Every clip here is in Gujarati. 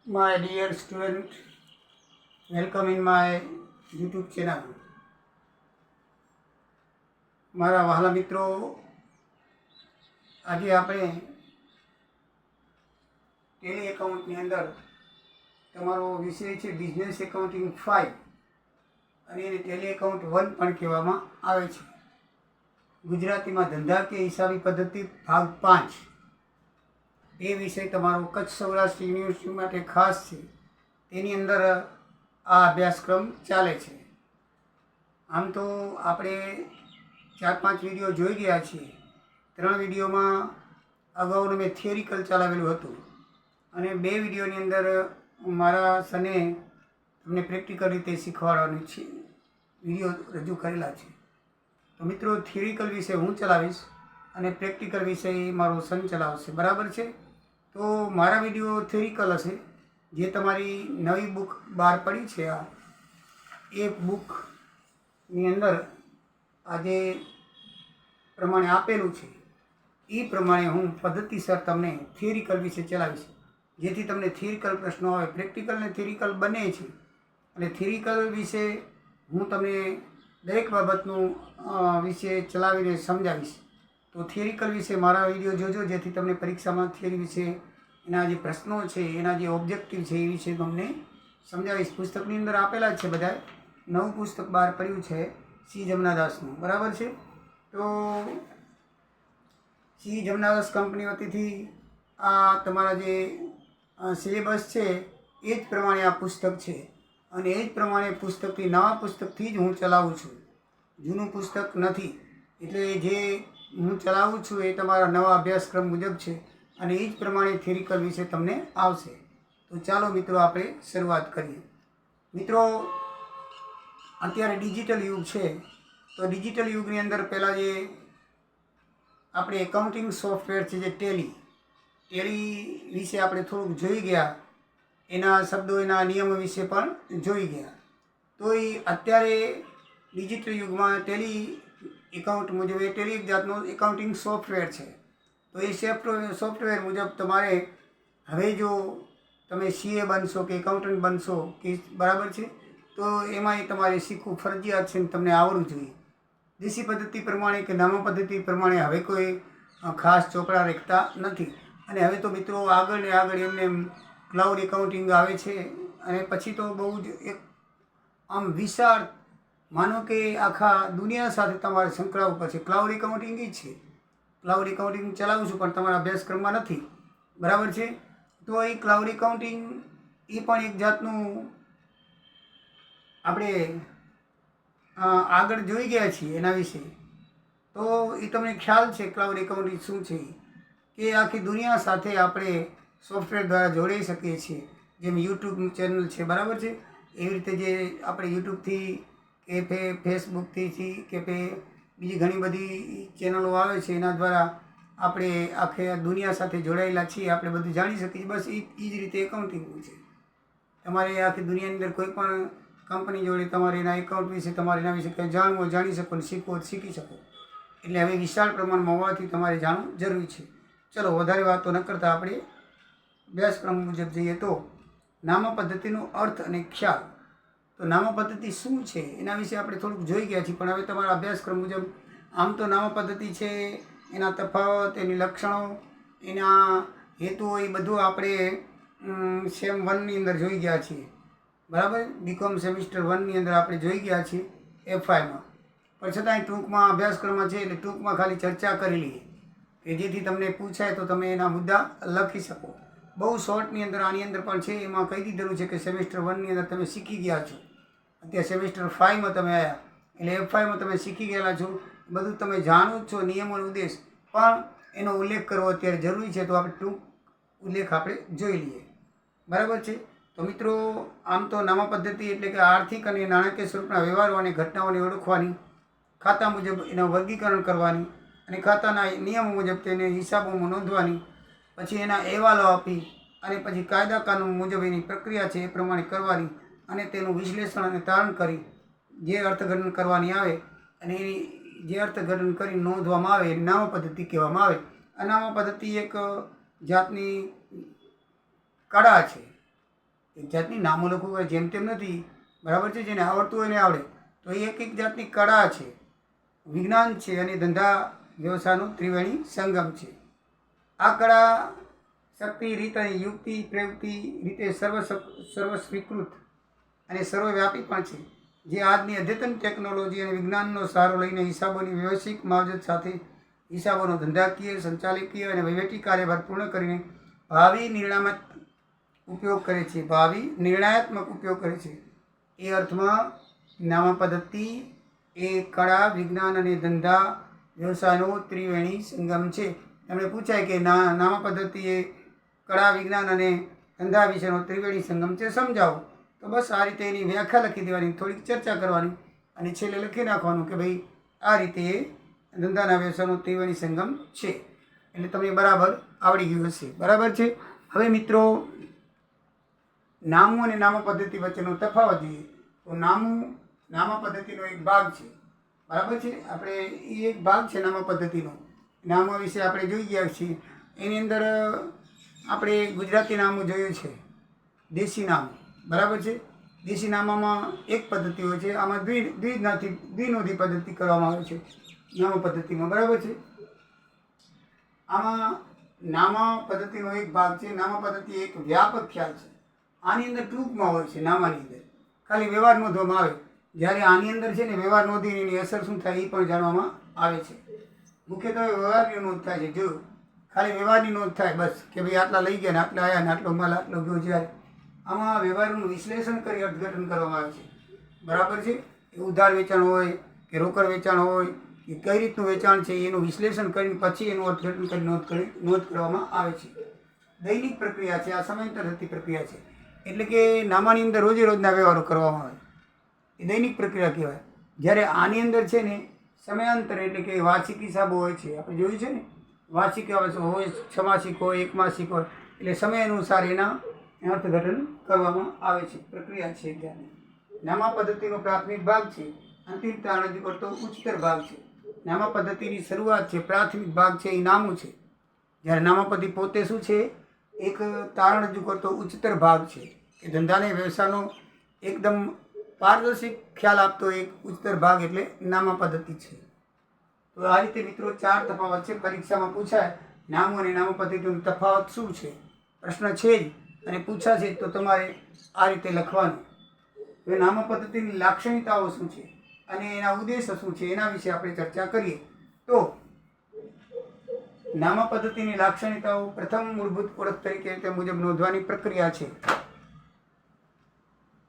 My dear student, welcome in my YouTube channel. મારા વહાલા મિત્રો, આજે આપણે ટેલી એકાઉન્ટની અંદર તમારો વિષય છે બિઝનેસ એકાઉન્ટિંગ 5 અને એને ટેલી એકાઉન્ટ 1 પણ કહેવામાં આવે છે. ગુજરાતીમાં ધંધાકીય હિસાબી પદ્ધતિ ભાગ 5 એ વિષય તમારો કચ્છ સૌરાષ્ટ્ર યુનિવર્સિટી માટે ખાસ છે. તેની અંદર આ અભ્યાસક્રમ ચાલે છે. આમ તો આપણે 4-5 વિડીયો જોઈ ગયા છીએ. 3 વિડીયોમાં અગાઉનું મેં થિયરિકલ ચલાવેલું હતું અને 2 વિડીયોની અંદર મારા સને તમને પ્રેક્ટિકલ રીતે શીખવાડવાનું છે વિડીયો રજૂ કરેલા છે. તો મિત્રો, થિયરિકલ વિશે હું ચલાવીશ અને પ્રેક્ટિકલ વિષય મારો સન ચલાવશે, બરાબર છે? તો મારા વિડીયો થિયરિકલ હશે. જે તમારી નવી બુક બહાર પડી છે એ બુકની અંદર આજે પ્રમાણે આપેલું છે એ પ્રમાણે હું પદ્ધતિસર તમને થિયરિકલ વિશે ચલાવીશ, જેથી તમને થિયરિકલ પ્રશ્નો આવે. પ્રેક્ટિકલ ને થિયરિકલ બંને છે અને થિયરિકલ વિશે હું તમને દરેક બાબતનું વિશે ચલાવીને સમજાવીશ. તો થિયરિકલ વિશે મારા વિડીયો જોજો, જેથી તમને પરીક્ષામાં થિયરી વિશે એના જે પ્રશ્નો છે, એના જે ઓબ્જેક્ટિવ છે એ વિશે તમને સમજાવીશ. પુસ્તકની અંદર આપેલા જ છે બધા. નવું પુસ્તક બહાર પડ્યું છે સી જમનાદાસનું, બરાબર છે? તો સી જમનાદાસ કંપની વતીથી આ તમારા જે સિલેબસ છે એ જ પ્રમાણે આ પુસ્તક છે અને એ જ પ્રમાણે પુસ્તકથી નવા પુસ્તકથી જ હું ચલાવું છું. જૂનું પુસ્તક નથી. એટલે જે હું ચલાવું છું એ તમારા નવા અભ્યાસક્રમ મુજબ છે અને એ જ પ્રમાણે થિયરિકલ વિશે તમને આવશે. તો ચાલો મિત્રો, આપણે શરૂઆત કરીએ. મિત્રો, અત્યારે ડિજિટલ યુગ છે. તો ડિજિટલ યુગની અંદર પહેલાં જે આપણે એકાઉન્ટિંગ સોફ્ટવેર છે જે ટેલી વિશે આપણે થોડુંક જોઈ ગયા. એના શબ્દો, એના નિયમો વિશે પણ જોઈ ગયા. તો એ અત્યારે ડિજિટલ યુગમાં ટેલી એકાઉન્ટ મુજબ એ ટેલી એક જાતનો એકાઉન્ટિંગ સોફ્ટવેર છે. તો એ સોફ્ટવેર મુજબ તમારે હવે જો તમે સીએ બનશો કે એકાઉન્ટન્ટ બનશો કે, બરાબર છે, તો એમાં એ તમારે શીખવું ફરજિયાત છે અને તમને આવડવું જોઈએ. દેશી પદ્ધતિ પ્રમાણે કે નામા પદ્ધતિ પ્રમાણે હવે કોઈ ખાસ ચોપડા રાખતા નથી. અને હવે તો મિત્રો આગળ ને આગળ એમને ક્લાઉડ એકાઉન્ટિંગ આવે છે અને પછી તો બહુ જ એક આમ વિશાળ, માનો કે આખા દુનિયા સાથે તમારે સંકળાવવું પડશે. ક્લાઉડ એકાઉન્ટિંગ એ છે. ક્લાઉડ એકાઉન્ટિંગ ચલાવું છું પણ તમારા અભ્યાસક્રમમાં નથી, બરાબર છે? તો એ ક્લાઉડ એકાઉન્ટિંગ એ પણ એક જાતનું આપણે આગળ જોઈ ગયા છીએ એના વિશે. તો એ તમને ખ્યાલ છે ક્લાઉડ એકાઉન્ટિંગ શું છે, કે આખી દુનિયા સાથે આપણે સોફ્ટવેર દ્વારા જોડાઈ શકીએ છીએ. જેમ યુટ્યુબ ચેનલ છે, બરાબર છે? એવી રીતે જે આપણે યુટ્યુબથી કે ફેસબુકથી કે બીજી ઘણી બધી ચેનલો આવે છે, એના દ્વારા આપણે આખે દુનિયા સાથે જોડાયેલા છીએ. આપણે બધું જાણી શકીએ. બસ એ જ રીતે એકાઉન્ટિંગનું છે. તમારે આખી દુનિયાની અંદર કોઈ પણ કંપની જોડે તમારે એના એકાઉન્ટ વિશે, તમારે એના વિશે કંઈ જાણવું, જાણી શકો અને શીખવો, શીખી શકો. એટલે હવે વિશાળ પ્રમાણમાં હોવાથી તમારે જાણવું જરૂરી છે. ચલો, વધારે વાતો ન કરતાં આપણે અભ્યાસક્રમ મુજબ જઈએ. તો નામા પદ્ધતિનો અર્થ અને ખ્યાલ. તો નામા પદ્ધતિ શું છે એના વિશે આપણે થોડુંક જોઈ ગયા છીએ, પણ હવે તમારા અભ્યાસક્રમ મુજબ આમ તો નામા પદ્ધતિ છે, એના તફાવત, એની લક્ષણો, એના હેતુઓ, એ બધું આપણે સેમ 1ની અંદર જોઈ ગયા છીએ, બરાબર? બીકોમ સેમિસ્ટર 1ની અંદર આપણે જોઈ ગયા છીએ F5માં. પણ છતાંય ટૂંકમાં અભ્યાસક્રમમાં છે એટલે ટૂંકમાં ખાલી ચર્ચા કરી લઈએ કે જેથી તમને પૂછાય તો તમે એના મુદ્દા લખી શકો. બહુ શોર્ટની અંદર આની અંદર પણ છે. એમાં કહી દીધેલું છે કે સેમિસ્ટર 1ની અંદર તમે શીખી ગયા છો. અત્યારે સેમિસ્ટર 5માં તમે આવ્યા એટલે F5માં તમે શીખી ગયેલા છો. બધું તમે જાણો જ છો, નિયમોનો ઉદ્દેશ, પણ એનો ઉલ્લેખ કરવો અત્યારે જરૂરી છે. તો આપણે ટૂંક ઉલ્લેખ આપણે જોઈ લઈએ, બરાબર છે? તો મિત્રો, આમ તો નામા પદ્ધતિ એટલે કે આર્થિક અને નાણાકીય સ્વરૂપના વ્યવહારો અને ઘટનાઓને ઓળખવાની, ખાતા મુજબ એનું વર્ગીકરણ કરવાની અને ખાતાના નિયમો મુજબ તેને હિસાબોમાં નોંધવાની, પછી એના અહેવાલો આપી અને પછી કાયદા કાનૂન મુજબ એની પ્રક્રિયા છે એ પ્રમાણે કરવાની અને તેનું વિશ્લેષણ અને તારણ કરી જે અર્થઘટન કરવાની આવે અને એની જે અર્થઘટન કરી નોંધવામાં આવે એની નામા પદ્ધતિ કહેવામાં આવે. આ નામા પદ્ધતિ એક જાતની કળા છે. એક જાતની નામો લખવું હોય જેમ તેમ નથી, બરાબર છે. જેને આવડતું હોય ને આવડે, તો એ એક જાતની કળા છે, વિજ્ઞાન છે અને ધંધા વ્યવસાયનો ત્રિવેણી સંગમ છે. આ કળા શક્તિ, રીત અને યુક્તિ પ્રયુક્તિ રીતે સર્વ સ્વીકૃત અને સર્વવ્યાપી પણ છે, જે આજની અદ્યતન ટેકનોલોજી અને વિજ્ઞાનનો સહારો લઈને હિસાબોની વ્યવસ્થિત માવજત સાથે હિસાબોનો ધંધાકીય, સંચાલકીય અને વહીવટી કાર્યભાર પૂર્ણ કરીને ભાવિ નિર્ણયાત્મક ઉપયોગ કરે છે. એ અર્થમાં નામા પદ્ધતિ એ કળા, વિજ્ઞાન અને ધંધા વ્યવસાયનો ત્રિવેણી સંગમ છે. એમણે પૂછાય કે નામા પદ્ધતિ એ કળા, વિજ્ઞાન અને ધંધા વિશેનો ત્રિવેણી સંગમ છે, સમજાવો. તો બસ આ રીતે એની વ્યાખ્યા લખી દેવાની, થોડીક ચર્ચા કરવાની અને છેલ્લે લખી નાખવાનું કે ભાઈ આ રીતે ધંધાના વ્યવસાયનો ત્રિવેણી સંગમ છે. એટલે તમને બરાબર આવડી ગયું હશે. બરાબર છે. હવે મિત્રો, નામું અને નામા પદ્ધતિ વચ્ચેનો તફાવત જોઈએ તો નામા પદ્ધતિનો એક ભાગ છે. બરાબર છે. આપણે એ એક ભાગ છે નામા પદ્ધતિનો. નામો વિશે આપણે જોઈ ગયા છીએ. એની અંદર આપણે ગુજરાતી નામું જોયું છે, દેશી નામું. બરાબર છે. દેશી નામામાં એક પદ્ધતિ હોય છે, આમાં દ્વિનોધી પદ્ધતિ કરવામાં આવે છે નામા પદ્ધતિમાં. બરાબર છે. આમાં નામા પદ્ધતિનો એક ભાગ છે. નામા પદ્ધતિ એક વ્યાપક ખ્યાલ છે. આની અંદર ટૂંકમાં હોય છે, નામાની અંદર ખાલી વ્યવહાર નોંધવામાં આવે. જ્યારે આની અંદર છે ને વ્યવહાર નોંધીને એની અસર શું થાય એ પણ જાણવામાં આવે છે. મુખ્યત્વે વ્યવહારની નોંધ થાય છે. જો ખાલી વ્યવહારની નોંધ થાય બસ કે ભાઈ આટલા લઈ ગયા ને આટલા આવ્યા ને આટલો માલ આટલો ગયો, જ્યારે આમાં વ્યવહારનું વિશ્લેષણ કરી અર્થઘટન કરવામાં આવે છે. બરાબર છે. એ ઉધાર વેચાણ હોય કે રોકડ વેચાણ હોય કે કઈ રીતનું વેચાણ છે એનું વિશ્લેષણ કરીને પછી એનું અર્થઘટન કરી નોંધ કરવામાં આવે છે. દૈનિક પ્રક્રિયા છે, આ સમયાંતર થતી પ્રક્રિયા છે. એટલે કે નામાની અંદર રોજે રોજના વ્યવહારો કરવામાં આવે, એ દૈનિક પ્રક્રિયા કહેવાય. જ્યારે આની અંદર છે ને સમયાંતર એટલે કે વાર્ષિક હિસાબો હોય છે. આપણે જોયું છે ને, વાર્ષિક હોય, છમાસિક હોય, એકમાસિક હોય, એટલે સમય અનુસાર એના અર્થઘટન કરવામાં આવે છે. પ્રક્રિયા છે ત્યારે નામા પદ્ધતિનો પ્રાથમિક ભાગ છે, અંતિમ તારણ રજૂ કરતો ઉચ્ચતર ભાગ છે. નામા પદ્ધતિની શરૂઆત છે, પ્રાથમિક ભાગ છે એ નામું છે. જ્યારે નામા પદ્ધતિ પોતે શું છે, એક તારણ રજૂ કરતો ઉચ્ચતર ભાગ છે કે ધંધાને વ્યવસાયનો એકદમ પારદર્શક ખ્યાલ આપતો એક ઉચ્ચતર ભાગ એટલે નામા પદ્ધતિ છે. તો આ રીતે મિત્રો 4 તફાવત છે. પરીક્ષામાં પૂછાય નામું અને નામા પદ્ધતિનો તફાવત શું છે, પ્રશ્ન છે જ અને પૂછાશે તો તમારે આ રીતે લખવાનું. હવે નામા પદ્ધતિની લાક્ષણિકતાઓ શું છે અને એના ઉદ્દેશો શું છે એના વિશે આપણે ચર્ચા કરીએ. તો નામા પદ્ધતિની લાક્ષણિકતાઓ પ્રથમ મૂળભૂત ઓળખ તરીકે તે મુજબ નોંધવાની પ્રક્રિયા છે.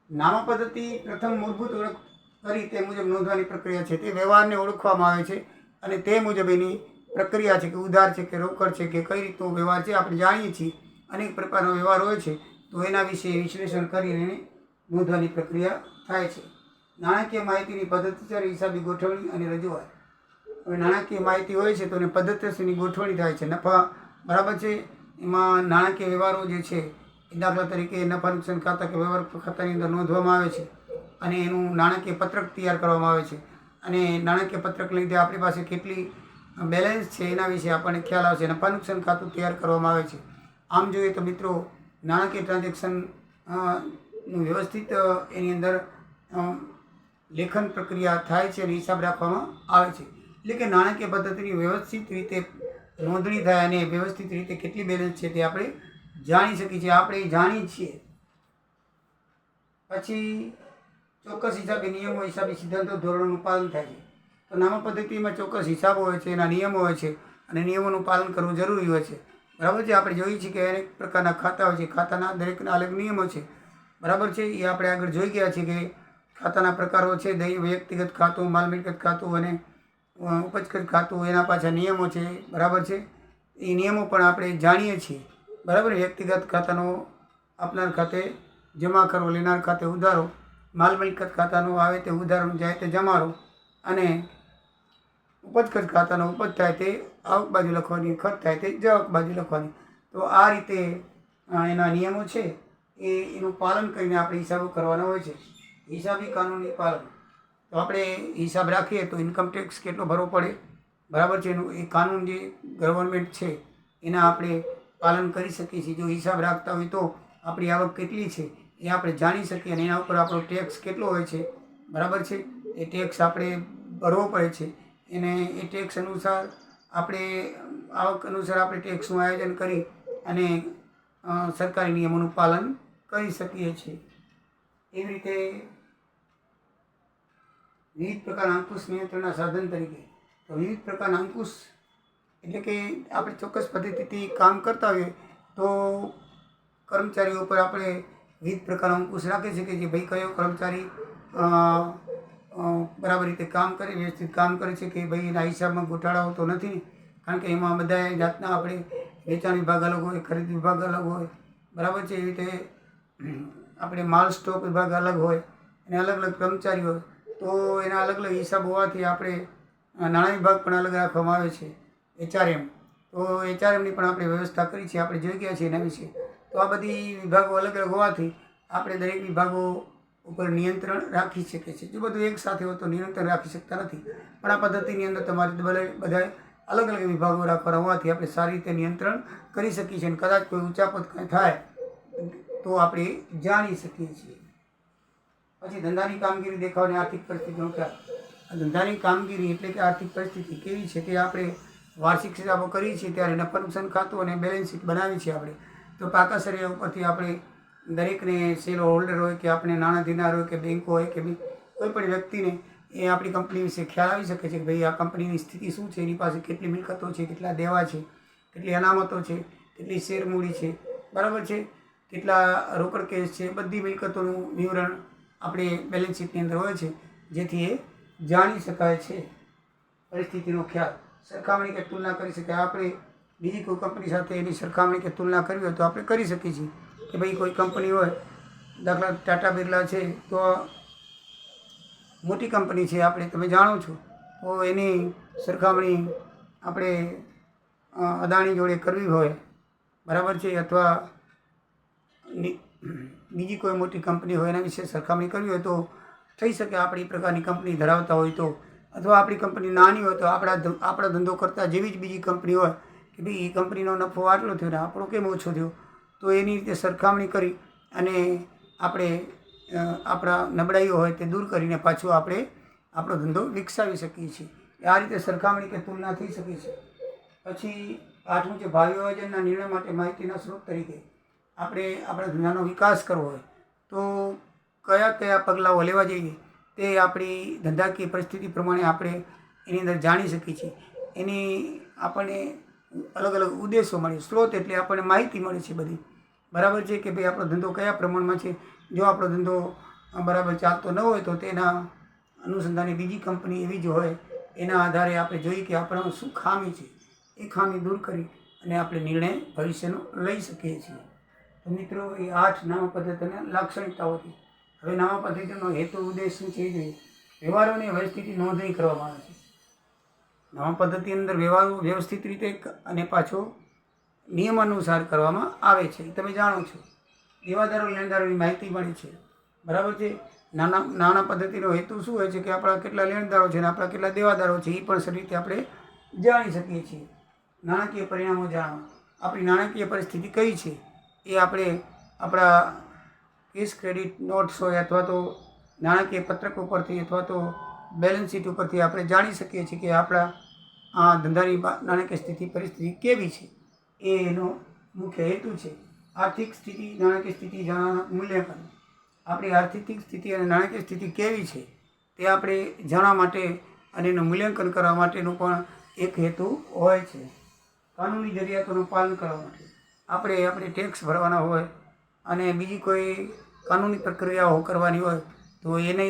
નામા પદ્ધતિ પ્રથમ મૂળભૂત ઓળખ કરી તે મુજબ નોંધવાની પ્રક્રિયા છે. તે વ્યવહારને ઓળખવામાં આવે છે અને તે મુજબ એની પ્રક્રિયા છે કે ઉધાર છે કે રોકડ છે કે કઈ રીતનો વ્યવહાર છે આપણે જાણીએ છીએ. અનેક પ્રકારનો વ્યવહાર હોય છે તો એના વિશે વિશ્લેષણ કરીને નોંધવાની પ્રક્રિયા થાય છે. નાણાકીય માહિતીની પદ્ધતિસર હિસાબી ગોઠવણી અને રજૂઆત. હવે નાણાકીય માહિતી હોય છે તો એને પદ્ધતિસરની ગોઠવણી થાય છે. નફા, બરાબર છે, એમાં નાણાકીય વ્યવહારો જે છે એ દાખલા તરીકે નફા નુકસાન ખાતા કે વ્યવહાર ખાતાની અંદર નોંધવામાં આવે છે અને એનું નાણાકીય પત્રક તૈયાર કરવામાં આવે છે. અને નાણાકીય પત્રક લીધે આપણી પાસે કેટલી બેલેન્સ છે એના વિશે આપણને ખ્યાલ આવશે. નફા નુકસાન ખાતું તૈયાર કરવામાં આવે છે. આમ જોઈએ તો મિત્રો નાણાકીય ટ્રાન્ઝેક્શન નું વ્યવસ્થિત એની અંદર લેખન પ્રક્રિયા થાય છે અને હિસાબ રાખવામાં આવે છે. એટલે કે નાણાકીય પદ્ધતિની વ્યવસ્થિત રીતે નોંધણી થાય અને વ્યવસ્થિત રીતે કેટલી બેલેન્સ છે તે આપણે જાણી શકીએ છીએ. આપણે જાણીએ છીએ. પછી ચોક્કસ હિસાબી નિયમો, હિસાબી સિદ્ધાંતો, ધોરણોનું પાલન થાય છે. તો નામા પદ્ધતિમાં ચોક્કસ હિસાબો હોય છે, એના નિયમો હોય છે અને નિયમોનું પાલન કરવું જરૂરી હોય છે. બરાબર છે. આપણે જોઈએ છીએ કે અનેક પ્રકારના ખાતા હોય છે, ખાતાના દરેકના અલગ નિયમો છે. બરાબર છે. એ આપણે આગળ જોઈ ગયા છીએ કે ખાતાના પ્રકારો છે, વ્યક્તિગત ખાતું, માલ મિલકત ખાતું અને ઉપજકૃત ખાતું, એના પાછા નિયમો છે. બરાબર છે. એ નિયમો પણ આપણે જાણીએ છીએ. બરાબર. વ્યક્તિગત ખાતાનો આપનાર ખાતે જમા કરવો, લેનાર ખાતે ઉધારો, માલ મિલકત ખાતાનો આવે તે ઉધારો, જાય તે જમારો અને ઉપજકૃત ખાતાનો ઉપજ થાય તે આવક બાજુ લખવાની, ખર્ચ થાય તે જવક બાજુ લખવાની. તો આ રીતે એના નિયમો છે એનું પાલન કરીને આપણે હિસાબો કરવાના હોય છે. હિસાબી કાનૂની પાલન. તો આપણે હિસાબ રાખીએ તો ઇન્કમ ટેક્સ કેટલો ભરવો પડે, બરાબર છે, એનું એ કાનૂન જે ગવર્મેન્ટ છે એના આપણે પાલન કરી શકીએ છીએ. જો હિસાબ રાખતા હોય તો આપણી આવક કેટલી છે એ આપણે જાણી શકીએ અને એના ઉપર આપણો ટેક્સ કેટલો હોય છે, બરાબર છે, એ ટેક્સ આપણે ભરવો પડે છે. એને એ ટેક્સ અનુસાર આપણે આવક અનુસાર આપણે ટેક્સનું આયોજન કરી અને સરકારી નિયમોનું પાલન કરી શકીએ છીએ. એવી રીતે વિવિધ પ્રકારના અંકુશ નિયંત્રણના સાધન તરીકે તો વિવિધ પ્રકારના અંકુશ એટલે કે આપણે ચોક્કસ પદ્ધતિથી કામ કરતા હોઈએ તો કર્મચારીઓ પર આપણે વિવિધ પ્રકારના અંકુશ રાખીએ છીએ કે જે ભાઈ કયો કર્મચારી બરાબર રીતે કામ કરે, વ્યવસ્થિત કામ કરે છે કે ભાઈ એના હિસાબમાં ગોટાળાઓ તો નથી, કારણ કે એમાં બધા જાતના આપણે વેચાણ વિભાગ અલગ હોય, ખરીદ વિભાગ અલગ હોય, બરાબર છે. એવી રીતે આપણે માલ સ્ટોક વિભાગ અલગ હોય અને અલગ અલગ કર્મચારી હોય તો એના અલગ અલગ હિસાબ હોવાથી આપણે નાણાં વિભાગ પણ અલગ રાખવામાં આવે છે, HRM. તો HRMની પણ આપણે વ્યવસ્થા કરી છે, આપણે જોઈ ગયા છીએ એના વિશે. તો આ બધી વિભાગો અલગ અલગ હોવાથી આપણે દરેક વિભાગો ઉપર નિયંત્રણ રાખી શકીએ છીએ. જો બધું એક સાથે હોય તો નિયંત્રણ રાખી શકતા નથી, પણ આ પદ્ધતિની અંદર તમારે બધા અલગ અલગ વિભાગો રાખવાના હોવાથી આપણે સારી રીતે નિયંત્રણ કરી શકીએ છીએ અને કદાચ કોઈ ઊંચાપત કંઈ થાય તો આપણે જાણી શકીએ છીએ. પછી ધંધાની કામગીરી દેખાવાની આર્થિક પરિસ્થિતિનો ખ્યાલ. ધંધાની કામગીરી એટલે કે આર્થિક પરિસ્થિતિ કેવી છે તે આપણે વાર્ષિક હિસાબો કરીએ છીએ ત્યારે નફા નુકસાન ખાતું અને બેલેન્સ શીટ બનાવીએ છીએ આપણે. તો પાકા સરિયા ઉપરથી આપણે દરેકને શેર હોલ્ડર હોય કે આપણે નાણાં ધીનાર હોય કે બેંકો હોય કે કોઈ પણ વ્યક્તિને એ આપણી કંપની વિશે ખ્યાલ આવી શકે છે કે ભાઈ આ કંપનીની સ્થિતિ શું છે, એની પાસે કેટલી મિલકતો છે, કેટલા દેવા છે, કેટલી અનામતો છે, કેટલી શેર મૂડી છે, બરાબર છે, કેટલા રોકડ કેસ છે, બધી મિલકતોનું વિવરણ આપણે બેલેન્સ શીટની અંદર હોય છે, જેથી એ જાણી શકાય છે. પરિસ્થિતિનો ખ્યાલ. સરખામણી કે તુલના કરી શકાય. આપણે બીજી કોઈ કંપની સાથે એની સરખામણી કે તુલના કરવી હોય તો આપણે કરી શકીએ છીએ કે ભાઈ કોઈ કંપની હોય, દાખલા ટાટા બિરલા છે તો મોટી કંપની છે, આપણે તમે જાણો છો, તો એની સરખામણી આપણે અદાણી જોડે કરવી હોય, બરાબર છે, અથવા બીજી કોઈ મોટી કંપની હોય એના વિશે સરખામણી કરવી હોય તો થઈ શકે. આપણી પ્રકારની કંપની ધરાવતા હોય તો, અથવા આપણી કંપની નાની હોય તો આપણા ધંધો કરતાં જેવી જ બીજી કંપની હોય કે ભાઈ એ કંપનીનો નફો આટલો થયો ને આપણો કેમ ઓછો થયો, તો એની રીતે સરખામણી કરી અને આપણે આપણા નબળાઈઓ હોય તે દૂર કરીને પાછું આપણે આપણો ધંધો વિકસાવી શકીએ છીએ. આ રીતે સરખામણી કે તુલના થઈ શકે છે. પછી 8મું છે ભાવિ આયોજનના નિર્ણય માટે માહિતીના સ્ત્રોત તરીકે. આપણે આપણા ધંધાનો વિકાસ કરવો હોય તો કયા કયા પગલાઓ લેવા જોઈએ તે આપણી ધંધાકીય પરિસ્થિતિ પ્રમાણે આપણે એની અંદર જાણી શકીએ છીએ. એની આપણને અલગ અલગ ઉદ્દેશો મળે. સ્ત્રોત એટલે આપણને માહિતી મળે છે બધી, બરાબર છે, કે ભાઈ આપણો ધંધો કયા પ્રમાણમાં છે. જો આપણો ધંધો બરાબર ચાલતો ન હોય તો તેના અનુસંધાને બીજી કંપની એવી જ હોય, એના આધારે આપણે જોઈએ કે આપણામાં શું ખામી છે, એ ખામી દૂર કરી અને આપણે નિર્ણય ભવિષ્યનો લઈ શકીએ છીએ. તો મિત્રો, એ 8 નામા પદ્ધતિના લાક્ષણિકતાઓ હતી. હવે નામા પદ્ધતિનો હેતુ ઉદ્દેશ શું છે જોઈએ. વ્યવહારોની વ્યવસ્થિત નોંધણી કરવામાં આવે છે. નામા પદ્ધતિ અંદર વ્યવહારો વ્યવસ્થિત રીતે અને પાછો નિયમાનુસાર કરવામાં આવે છે. તમે જાણો છો, દેવાદારો લેણદારોની માહિતી મળે છે, બરાબર છે. નાણાં પદ્ધતિનો હેતુ શું હોય છે કે આપણા કેટલા લેણદારો છે અને આપણા કેટલા દેવાદારો છે એ પણ સારી રીતે આપણે જાણી શકીએ છીએ. નાણાકીય પરિણામો જાણવા. આપણી નાણાકીય પરિસ્થિતિ કઈ છે એ આપણે આપણા કેશ ક્રેડિટ નોટ્સ હોય અથવા તો નાણાકીય પત્રક ઉપરથી અથવા તો બેલેન્સ શીટ ઉપરથી આપણે જાણી શકીએ છીએ કે આપણા આ ધંધાની નાણાકીય સ્થિતિ પરિસ્થિતિ કેવી છે. એ એનો મુખ્ય હેતુ છે. આર્થિક સ્થિતિ, નાણાકીય સ્થિતિ જાણવાનું મૂલ્યાંકન. આપણી આર્થિક સ્થિતિ અને નાણાકીય સ્થિતિ કેવી છે તે આપણે જાણવા માટે અને એનું મૂલ્યાંકન કરવા માટેનો પણ એક હેતુ હોય છે. કાનૂની જરૂરિયાતોનું પાલન કરવા માટે આપણે ટેક્સ ભરવાના હોય અને બીજી કોઈ કાનૂની પ્રક્રિયાઓ કરવાની હોય તો એને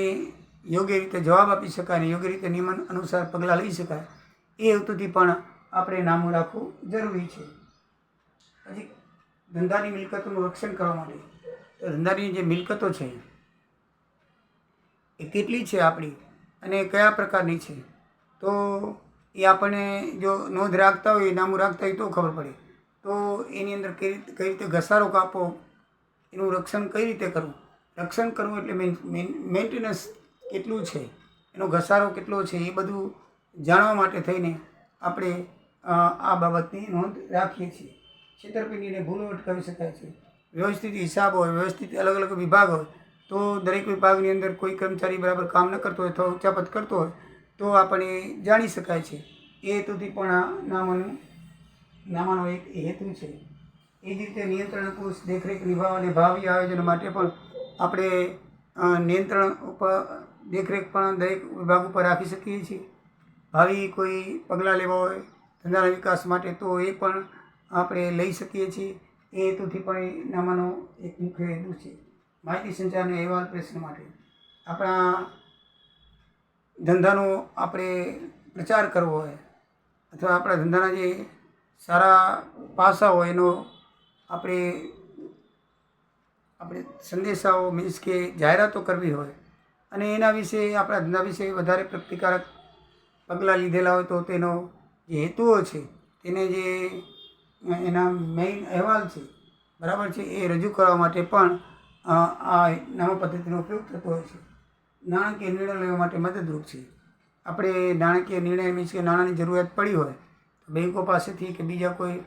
યોગ્ય રીતે જવાબ આપી શકાય અને યોગ્ય રીતે નિયમ અનુસાર પગલાં લઈ શકાય, એ હેતુથી પણ આપણે નામું રાખવું જરૂરી છે. પછી ધંધાની મિલકતોનું રક્ષણ કરવા માટે. તો ધંધાની જે મિલકતો છે એ કેટલી છે આપણી અને કયા પ્રકારની છે, તો એ આપણને જો નોંધ રાખતા હોય, નામું રાખતા હોય તો ખબર પડે. તો એની અંદર કઈ રીતે ઘસારો કાપવો, એનું રક્ષણ કઈ રીતે કરવું. રક્ષણ કરવું એટલે મેન્ટેનન્સ કેટલું છે, એનો ઘસારો કેટલો છે, એ બધું જાણવા માટે થઈને આપણે આ બાબતની નોંધ રાખીએ છીએ. છેતરપિંડીને ભૂલો અટકાવી શકાય છે. વ્યવસ્થિત હિસાબ હોય, વ્યવસ્થિત અલગ અલગ વિભાગ હોય, તો દરેક વિભાગની અંદર કોઈ કર્મચારી બરાબર કામ ન કરતો હોય અથવા ઉચ્ચાપત કરતો હોય તો આપણે જાણી શકાય છે. એ હેતુથી પણ આ નામાનો એક હેતુ છે. એ જ રીતે નિયંત્રણ અંકુશ દેખરેખ નિભાવ અને ભાવિ આયોજન માટે પણ આપણે નિયંત્રણ ઉપર દેખરેખ પણ દરેક વિભાગ ઉપર રાખી શકીએ છીએ. ભાવિ કોઈ પગલાં લેવા હોય ધંધાના વિકાસ માટે તો એ પણ આપણે લઈ શકીએ છીએ. એ હેતુથી પણ એ નામાનો એક મુખ્ય હેતુ છે. માહિતી સંચાર અને અહેવાલ પ્રેષણ માટે આપણા ધંધાનો આપણે પ્રચાર કરવો હોય અથવા આપણા ધંધાના જે સારા પાસા હોય એનો આપણે સંદેશાઓ મીન્સ કે જાહેરાતો કરવી હોય અને એના વિશે આપણા ધંધા વિશે વધારે પ્રગતિકારક પગલાં લીધેલા હોય તો તેનો જે હેતુઓ છે તેને જે એના મેઇન અહેવાલ છે બરાબર છે એ રજૂ કરવા માટે પણ આ નામા પદ્ધતિનો ઉપયોગ થતો હોય છે. નાણાકીય નિર્ણય લેવા માટે મદદરૂપ છે. આપણે નાણાકીય નિર્ણય મીન્સ કે નાણાંની જરૂરિયાત પડી હોય તો બેન્કો પાસેથી કે બીજા કોઈ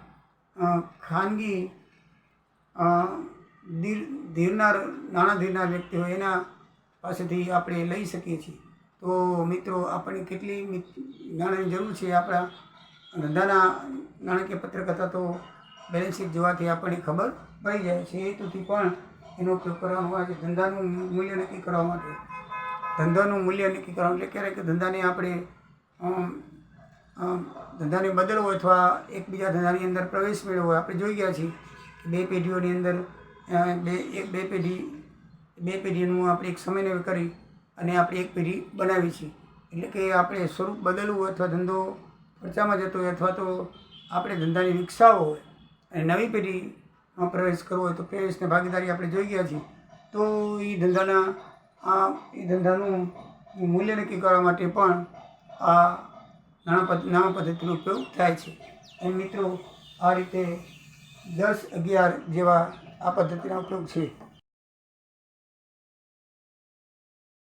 ખાનગી નાણાં ધીરનાર વ્યક્તિ હોય એના પાસેથી આપણે લઈ શકીએ છીએ. તો મિત્રો આપણને કેટલી નાણાંની જરૂર છે આપણા ધંધાના નાણાકીય પત્રક અથવા તો બેલેન્સ શીટ જોવાથી આપણને ખબર પડી જાય છે. એ હેતુથી પણ એનો ઉપયોગ કરવામાં આવે છે. ધંધાનું મૂલ્ય નક્કી કરવા માટે એટલે ક્યારેક ધંધાને આપણે ધંધાને બદલવો હોય અથવા એકબીજા ધંધાની અંદર પ્રવેશ મેળવવો હોય. આપણે જોઈ ગયા છીએ કે બે પેઢીઓની અંદર બે પેઢીનું આપણે એક સમન્વય કરી અને આપણે એક પેઢી બનાવી છે. એટલે કે આપણે સ્વરૂપ બદલવું હોય અથવા ધંધો ખર્ચામાં જતો હોય અથવા તો આપણે ધંધાને વિકસાવવો હોય અને નવી પેઢીમાં પ્રવેશ કરવો હોય તો પ્રવેશને ભાગીદારી આપણે જોઈ ગયા છીએ. તો એ ધંધાનું મૂલ્ય નક્કી કરવા માટે પણ આ નાણાં પદ્ધતિનો ઉપયોગ થાય છે. એમ મિત્રો આ રીતે 10-11 જેવા આ પદ્ધતિના ઉપયોગ છે.